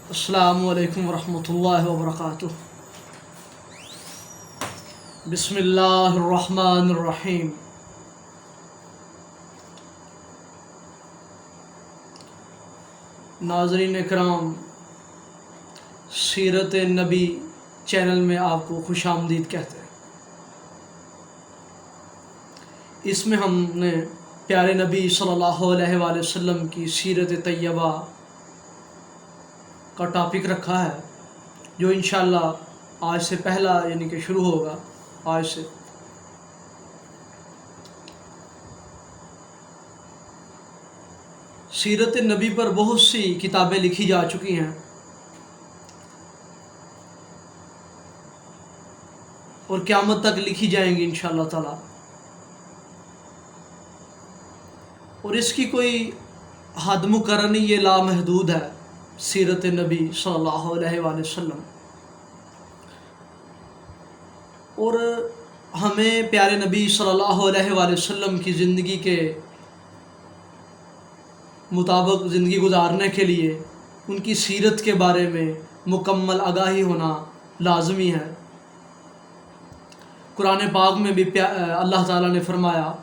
السلام علیکم ورحمۃ اللہ وبرکاتہ۔ بسم اللہ الرحمن الرحیم۔ ناظرین اکرام، سیرت نبی چینل میں آپ کو خوش آمدید کہتے ہیں۔ اس میں ہم نے پیارے نبی صلی اللہ علیہ وآلہ وسلم کی سیرت طیبہ کا ٹاپک رکھا ہے، جو انشاءاللہ آج سے پہلا یعنی کہ شروع ہوگا۔ آج سے سیرت نبی پر بہت سی کتابیں لکھی جا چکی ہیں، اور قیامت تک لکھی جائیں گی انشاءاللہ تعالی، اور اس کی کوئی حد مقرر نہیں، یہ لامحدود ہے سیرت نبی صلی اللہ علیہ وآلہ وسلم۔ اور ہمیں پیارے نبی صلی اللہ علیہ وآلہ وسلم کی زندگی کے مطابق زندگی گزارنے کے لیے ان کی سیرت کے بارے میں مکمل آگاہی ہونا لازمی ہے۔ قرآن پاک میں بھی اللہ تعالیٰ نے فرمایا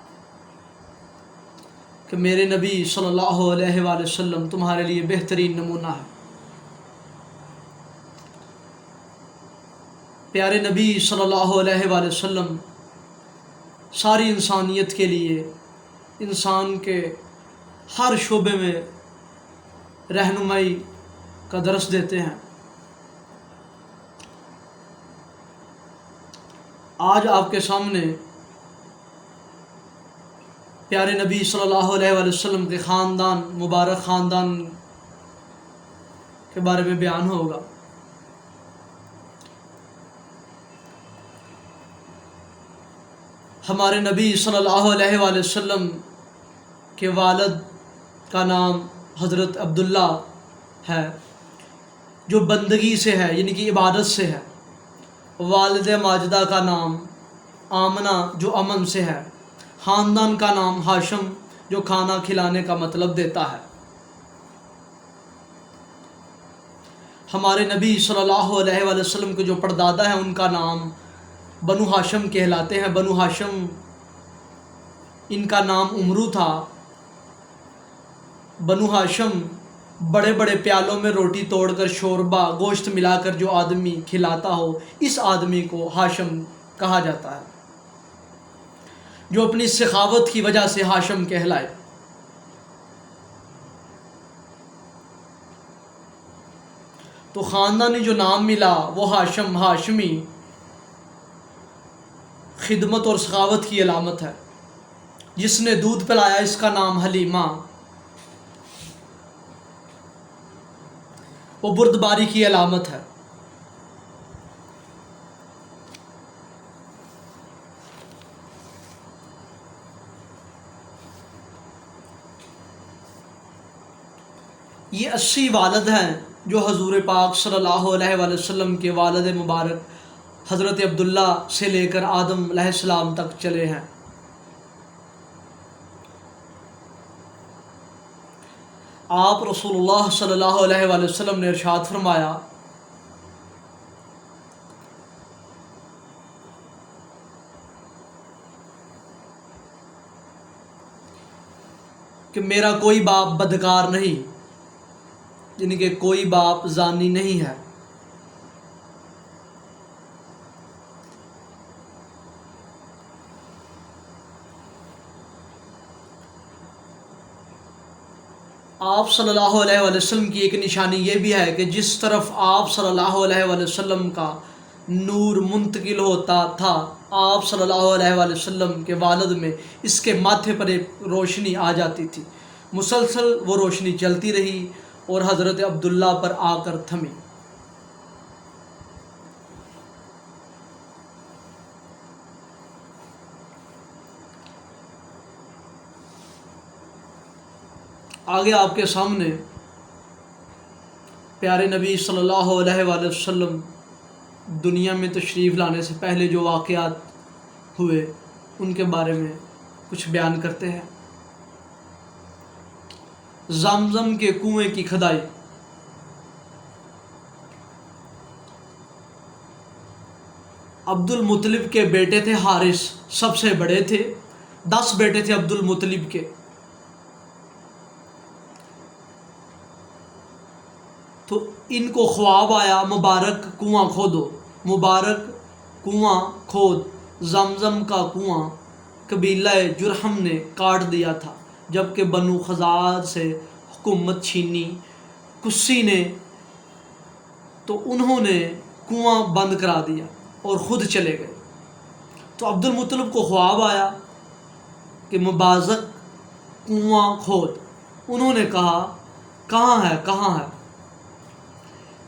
کہ میرے نبی صلی اللہ علیہ وآلہ وسلم تمہارے لیے بہترین نمونہ ہے۔ پیارے نبی صلی اللہ علیہ وآلہ وسلم ساری انسانیت کے لیے انسان کے ہر شعبے میں رہنمائی کا درس دیتے ہیں۔ آج آپ کے سامنے پیارے نبی صلی اللہ علیہ وآلہ وسلم کے خاندان، مبارک خاندان کے بارے میں بیان ہوگا۔ ہمارے نبی صلی اللہ علیہ وآلہ وسلم کے والد کا نام حضرت عبداللہ ہے، جو بندگی سے ہے یعنی کہ عبادت سے ہے۔ والد ماجدہ کا نام آمنہ، جو امن سے ہے۔ خاندان کا نام ہاشم، جو کھانا کھلانے کا مطلب دیتا ہے۔ ہمارے نبی صلی اللہ علیہ وآلہ وسلم کے جو پردادا ہیں، ان کا نام بنو ہاشم کہلاتے ہیں۔ بنو ہاشم، ان کا نام عمرو تھا۔ بنو ہاشم بڑے بڑے پیالوں میں روٹی توڑ کر شوربہ گوشت ملا کر جو آدمی کھلاتا ہو، اس آدمی کو ہاشم کہا جاتا ہے، جو اپنی سخاوت کی وجہ سے ہاشم کہلائے۔ تو خاندانی جو نام ملا وہ ہاشم، ہاشمی خدمت اور سخاوت کی علامت ہے۔ جس نے دودھ پلایا، اس کا نام حلیمہ، وہ بردباری کی علامت ہے۔ یہ 80 والد ہیں جو حضور پاک صلی اللہ علیہ وآلہ وسلم کے والد مبارک حضرت عبداللہ سے لے کر آدم علیہ السلام تک چلے ہیں۔ آپ رسول اللہ صلی اللہ علیہ وآلہ وسلم نے ارشاد فرمایا کہ میرا کوئی باپ بدکار نہیں، یعنی کہ کوئی باپ زانی نہیں ہے۔ آپ صلی اللہ علیہ وآلہ وسلم کی ایک نشانی یہ بھی ہے کہ جس طرف آپ صلی اللہ علیہ وآلہ وسلم کا نور منتقل ہوتا تھا، آپ صلی اللہ علیہ وآلہ وسلم کے والد میں اس کے ماتھے پر ایک روشنی آ جاتی تھی۔ مسلسل وہ روشنی چلتی رہی اور حضرت عبداللہ پر آ کر تھمی۔ آگے آپ کے سامنے پیارے نبی صلی اللہ علیہ وآلہ وسلم دنیا میں تشریف لانے سے پہلے جو واقعات ہوئے، ان کے بارے میں کچھ بیان کرتے ہیں۔ زمزم کے کنویں کی کھدائی۔ عبد المطلب کے بیٹے تھے حارث، سب سے بڑے تھے، 10 بیٹے تھے عبد المطلب کے۔ تو ان کو خواب آیا مبارک کنواں کھودو، مبارک کنواں کھود، زمزم کا کنواں قبیلہ جرہم نے کاٹ دیا تھا جب کہ بنو خزاعہ سے حکومت چھینی کسی نے، تو انہوں نے کنواں بند کرا دیا اور خود چلے گئے۔ تو عبد المطلب کو خواب آیا کہ مبارک کنواں کھود۔ انہوں نے کہا کہاں ہے کہاں ہے؟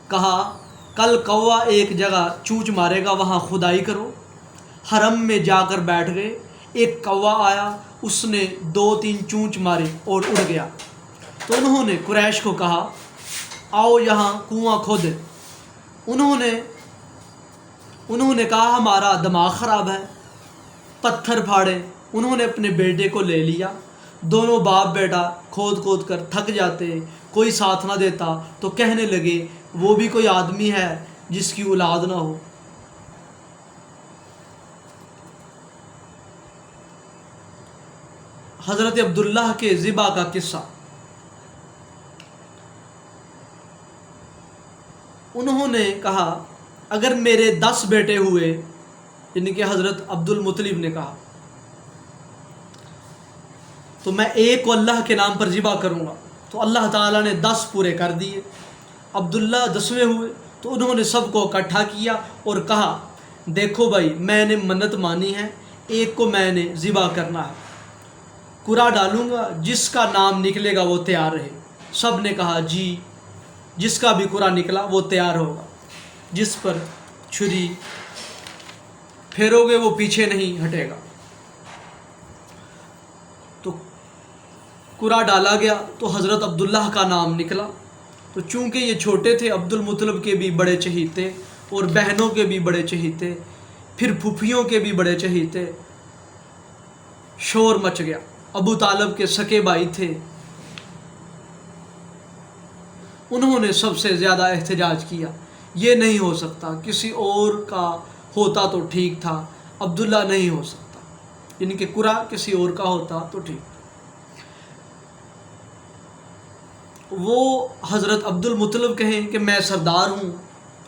کہا کل کوا ایک جگہ چونچ مارے گا، وہاں کھدائی کرو۔ حرم میں جا کر بیٹھ گئے، ایک کوا آیا، اس نے 2-3 چونچ ماری اور اڑ گیا۔ تو انہوں نے قریش کو کہا آؤ یہاں کنواں کھودیں۔ انہوں نے کہا ہمارا دماغ خراب ہے، پتھر پھاڑے۔ انہوں نے اپنے بیٹے کو لے لیا، دونوں باپ بیٹا کھود کھود کر تھک جاتے، کوئی ساتھ نہ دیتا، تو کہنے لگے وہ بھی کوئی آدمی ہے جس کی اولاد نہ ہو۔ حضرت عبداللہ کے ذبح کا قصہ۔ انہوں نے کہا اگر میرے 10 بیٹے ہوئے، یعنی کہ حضرت عبد المطلب نے کہا، تو میں ایک کو اللہ کے نام پر ذبح کروں گا۔ تو اللہ تعالیٰ نے 10 پورے کر دیے۔ عبداللہ 10ویں ہوئے تو انہوں نے سب کو اکٹھا کیا اور کہا دیکھو بھائی، میں نے منت مانی ہے، ایک کو میں نے ذبح کرنا ہے، قرعہ ڈالوں گا، جس کا نام نکلے گا وہ تیار رہے۔ سب نے کہا جی، جس کا بھی قرعہ نکلا وہ تیار ہوگا، جس پر چھری پھیرو گے وہ پیچھے نہیں ہٹے گا۔ تو قرعہ ڈالا گیا تو حضرت عبداللہ کا نام نکلا۔ تو چونکہ یہ چھوٹے تھے، عبد المطلب کے بھی بڑے چہیتے اور بہنوں کے بھی بڑے چہیتے، پھر پھوپھیوں کے بھی بڑے چہیتے، شور مچ گیا۔ ابو طالب کے سکے بھائی تھے، انہوں نے سب سے زیادہ احتجاج کیا، یہ نہیں ہو سکتا، کسی اور کا ہوتا تو ٹھیک تھا، عبداللہ نہیں ہو سکتا، یعنی کہ قرعہ کسی اور کا ہوتا تو ٹھیک۔ وہ حضرت عبد المطلب کہیں کہ میں سردار ہوں،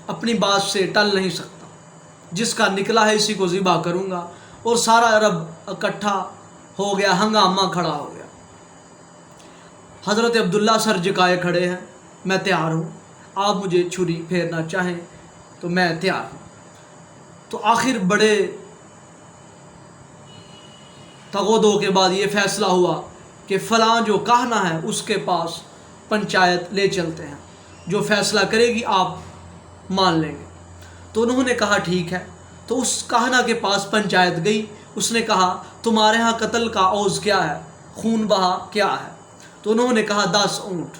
اپنی بات سے ٹل نہیں سکتا، جس کا نکلا ہے اسی کو ذبح کروں گا۔ اور سارا عرب اکٹھا ہو گیا، ہنگامہ کھڑا ہو گیا۔ حضرت عبداللہ سر جھکائے کھڑے ہیں، میں تیار ہوں، آپ مجھے چھری پھیرنا چاہیں تو میں تیار ہوں۔ تو آخر بڑے تگ و دو کے بعد یہ فیصلہ ہوا کہ فلاں جو کہنا ہے اس کے پاس پنچایت لے چلتے ہیں، جو فیصلہ کرے گی آپ مان لیں گے۔ تو انہوں نے کہا ٹھیک ہے۔ تو اس کہنا کے پاس پنچایت گئی، اس نے کہا تمہارے ہاں قتل کا عوض کیا ہے، خون بہا کیا ہے؟ تو انہوں نے کہا 10 اونٹ۔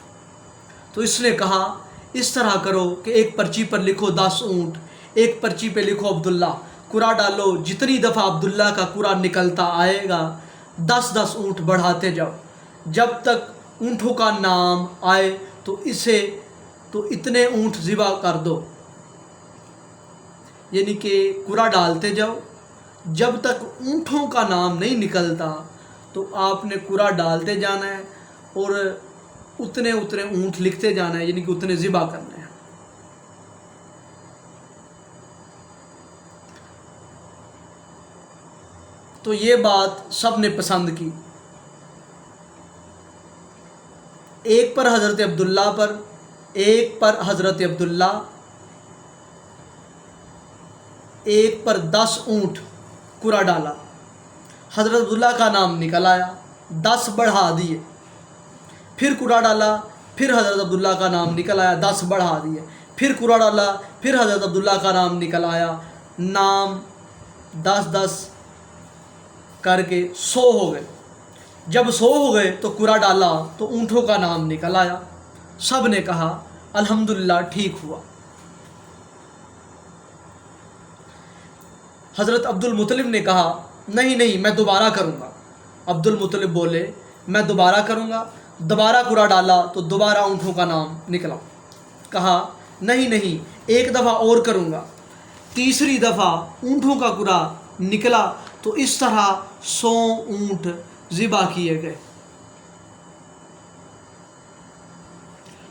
تو اس نے کہا اس طرح کرو کہ ایک پرچی پر لکھو 10 اونٹ، ایک پرچی پہ لکھو عبداللہ، قرعہ ڈالو، جتنی دفعہ عبداللہ کا قرعہ نکلتا آئے گا 10 اونٹ بڑھاتے جاؤ، جب تک اونٹوں کا نام آئے تو اتنے اونٹ ذبح کر دو، یعنی کہ قرعہ ڈالتے جاؤ، جب تک اونٹوں کا نام نہیں نکلتا تو آپ نے قرعہ ڈالتے جانا ہے اور اتنے اونٹ لکھتے جانا ہے، یعنی کہ اتنے ذبح کرنے ہیں۔ تو یہ بات سب نے پسند کی، ایک پر حضرت عبداللہ پر، ایک پر حضرت عبداللہ، ایک پر 10 اونٹ قرعہ ڈالا۔ حضرت عبداللہ کا نام نکل آیا، 10 بڑھا دیے، پھر قرعہ ڈالا، پھر حضرت عبداللہ کا نام نکل آیا، 10 بڑھا دیے، پھر قرعہ ڈالا، پھر حضرت عبداللہ کا نام نکل آیا، نام 10 کر کے 100 ہو گئے۔ جب 100 ہو گئے تو قرعہ ڈالا تو اونٹوں کا نام نکل آیا۔ سب نے کہا الحمدللہ ٹھیک ہوا۔ حضرت عبد المطلب نے کہا نہیں میں دوبارہ کروں گا۔ عبد المطلب بولے میں دوبارہ کروں گا۔ دوبارہ قرعہ ڈالا تو دوبارہ اونٹوں کا نام نکلا۔ کہا نہیں ایک دفعہ اور کروں گا۔ تیسری دفعہ اونٹوں کا قرا نکلا تو اس طرح 100 اونٹ ذبح کیے گئے.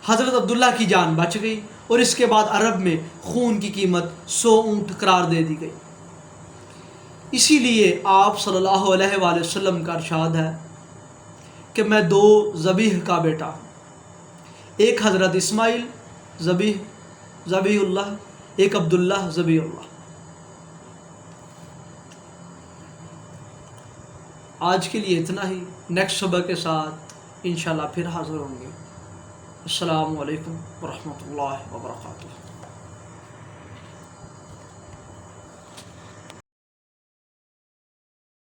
حضرت عبداللہ کی جان بچ گئی اور اس کے بعد عرب میں خون کی قیمت 100 اونٹ قرار دے دی گئی. اسی لیے آپ صلی اللہ علیہ وآلہ وسلم کا ارشاد ہے کہ میں 2 ذبیح کا بیٹا ہوں. ایک حضرت اسماعیل ذبیح اللہ، ایک عبداللہ ذبیح اللہ. آج کے لیے اتنا ہی. نیکسٹ سبق کے ساتھ انشاءاللہ پھر حاضر ہوں گے. السلام علیکم ورحمۃ اللہ وبرکاتہ.